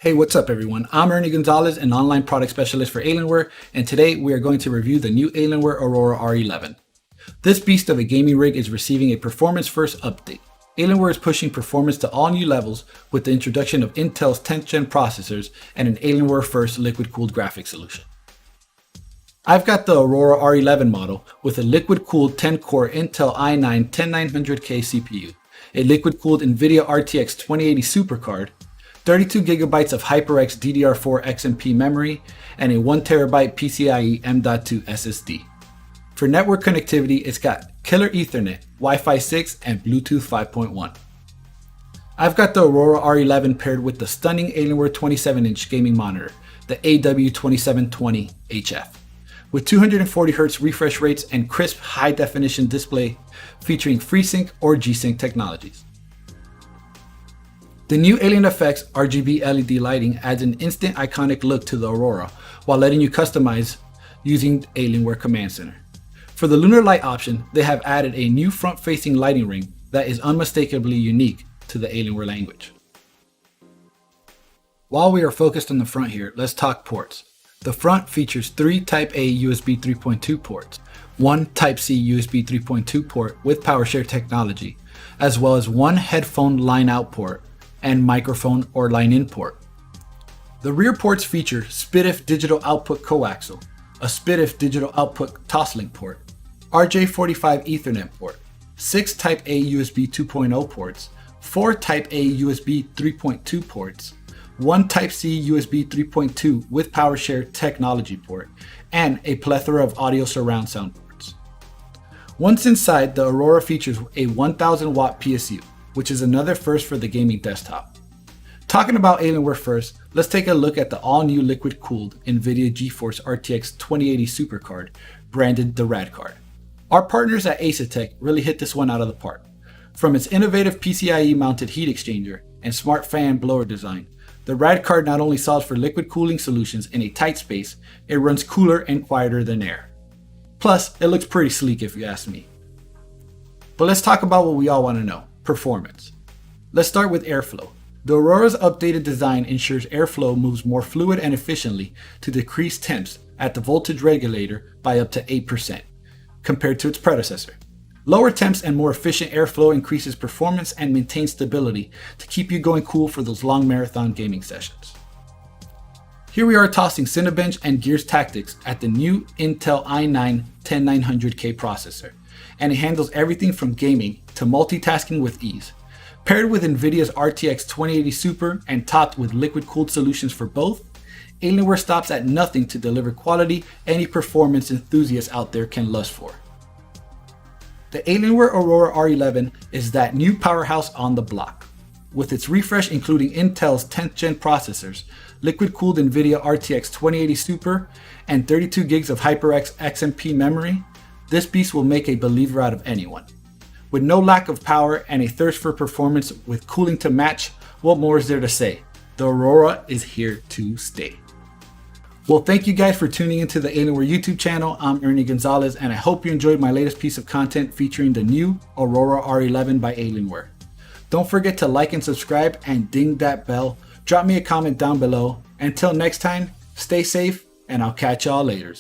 Hey, what's up everyone? I'm Ernie Gonzalez, an online product specialist for Alienware, and today we are going to review the new Alienware Aurora R11. This beast of a gaming rig is receiving a performance-first update. Alienware is pushing performance to all new levels with the introduction of Intel's 10th gen processors and an Alienware-first liquid-cooled graphics solution. I've got the Aurora R11 model with a liquid-cooled 10-core Intel i9 10900K CPU, a liquid-cooled NVIDIA RTX 2080 Supercard, 32GB of HyperX DDR4 XMP memory, and a 1TB PCIe M.2 SSD. For network connectivity, it's got killer Ethernet, Wi-Fi 6, and Bluetooth 5.1. I've got the Aurora R11 paired with the stunning Alienware 27-inch gaming monitor, the AW2720HF, with 240Hz refresh rates and crisp high-definition display featuring FreeSync or G-Sync technologies. The new Alien Effects RGB LED lighting adds an instant iconic look to the Aurora while letting you customize using Alienware Command Center. For the lunar light option, they have added a new front-facing lighting ring that is unmistakably unique to the Alienware language. While we are focused on the front here, let's talk ports. The front features 3 Type-A USB 3.2 ports, 1 Type-C USB 3.2 port with PowerShare technology, as well as 1 headphone line-out port and microphone or line-in port. The rear ports feature SPDIF digital output coaxial, a SPDIF digital output Toslink port, RJ45 Ethernet port, 6 Type-A USB 2.0 ports, 4 Type-A USB 3.2 ports, 1 Type-C USB 3.2 with PowerShare technology port, and a plethora of audio surround sound ports. Once inside, the Aurora features a 1000 watt PSU, which is another first for the gaming desktop. Talking about Alienware first, let's take a look at the all-new liquid-cooled NVIDIA GeForce RTX 2080 Supercard, branded the Rad Card. Our partners at Asetek really hit this one out of the park. From its innovative PCIe-mounted heat exchanger and smart fan blower design, the Rad Card not only solves for liquid cooling solutions in a tight space, it runs cooler and quieter than air. Plus, it looks pretty sleek if you ask me. But let's talk about what we all want to know. Performance. Let's start with airflow. The Aurora's updated design ensures airflow moves more fluid and efficiently to decrease temps at the voltage regulator by up to 8%, compared to its predecessor. Lower temps and more efficient airflow increases performance and maintains stability to keep you going cool for those long marathon gaming sessions. Here we are tossing Cinebench and Gears Tactics at the new Intel i9 10900K processor, and it handles everything from gaming to multitasking with ease. Paired with NVIDIA's RTX 2080 Super and topped with liquid-cooled solutions for both, Alienware stops at nothing to deliver quality any performance enthusiast out there can lust for. The Alienware Aurora R11 is that new powerhouse on the block. With its refresh including Intel's 10th gen processors, liquid-cooled NVIDIA RTX 2080 Super, and 32GB of HyperX XMP memory, this beast will make a believer out of anyone. With no lack of power and a thirst for performance with cooling to match, what more is there to say? The Aurora is here to stay. Well, thank you guys for tuning into the Alienware YouTube channel. I'm Ernie Gonzalez, and I hope you enjoyed my latest piece of content featuring the new Aurora R11 by Alienware. Don't forget to like and subscribe and ding that bell. Drop me a comment down below. Until next time, stay safe, and I'll catch y'all later.